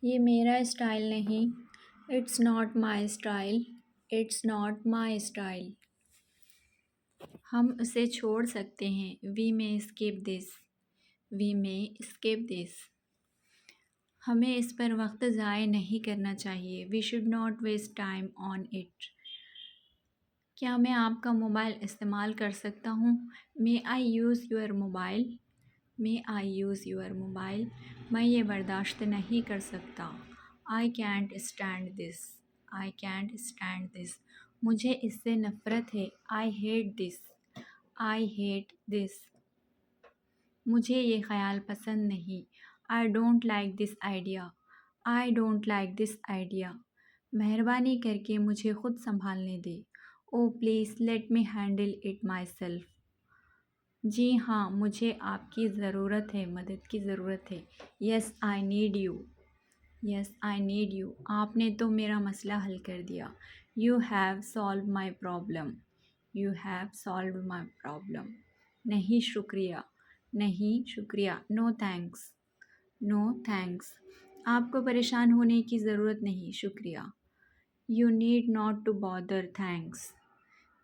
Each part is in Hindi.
ये मेरा स्टाइल नहीं। It's not my style. It's not my style. हम उसे छोड़ सकते हैं। We may skip this. We may skip this. हमें इस पर वक्त ज़ाय नहीं करना चाहिए। We should not waste time on it. क्या मैं आपका मोबाइल इस्तेमाल कर सकता हूँ? May I use your mobile. May I use your mobile. मैं ये बर्दाश्त नहीं कर सकता। I can't stand this. I can't stand this. मुझे इससे नफ़रत है। I hate this. I hate this. मुझे ये ख़याल पसंद नहीं। I don't like this idea. I don't like this idea. मेहरबानी करके मुझे ख़ुद संभालने दे। Oh please let me handle it myself. जी हाँ, मुझे आपकी ज़रूरत है, मदद की ज़रूरत है। Yes I need you. Yes I need you. आपने तो मेरा मसला हल कर दिया। You have solve my problem. You have solve my problem. नहीं शुक्रिया। नहीं शुक्रिया। No thanks. No thanks. आपको परेशान होने की ज़रूरत नहीं, शुक्रिया। You need not to bother, thanks.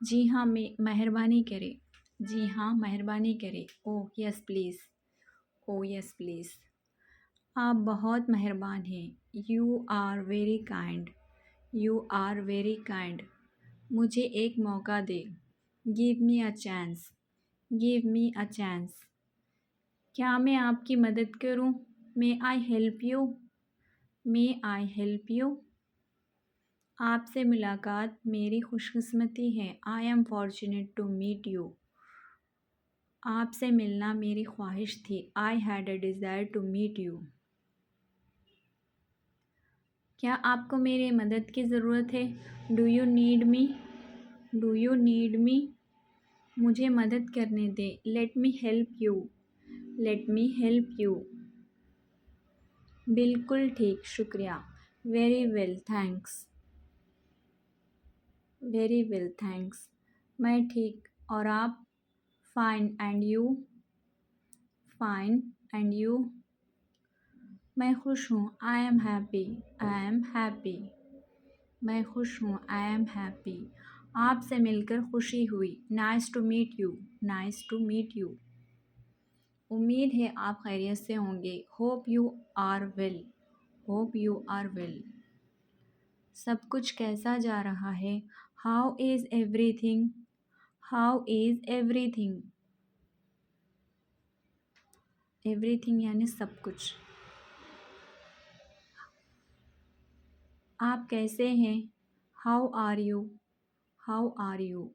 जी हाँ, मेहरबानी करें। जी हाँ, मेहरबानी करें। Oh yes please. Oh yes please. आप बहुत मेहरबान हैं। You are very kind. You are very kind. मुझे एक मौका दे। Give me a chance. Give me a chance. क्या मैं आपकी मदद करूं? मे I help you? May I help you? आपसे मुलाकात मेरी खुशकिस्मती है। I am fortunate to meet you. आपसे मिलना मेरी ख्वाहिश थी। I had a desire to meet you. क्या आपको मेरी मदद की ज़रूरत है? Do you need me? Do you need me? मुझे मदद करने दे। Let me help you. Let me help you. बिल्कुल ठीक, शुक्रिया। Very well thanks. Very well thanks. मैं ठीक, और आप? Fine and you? Fine and you? मैं खुश हूँ। I am happy. I am happy. मैं खुश हूँ। I am happy. आपसे मिलकर खुशी हुई। Nice to meet you. Nice to meet you. उम्मीद है आप खैरियत से होंगे। Hope you are well. Hope you are well. सब कुछ कैसा जा रहा है? How is everything? How is everything? Everything यानी सब कुछ। आप कैसे हैं? How are you? How are you?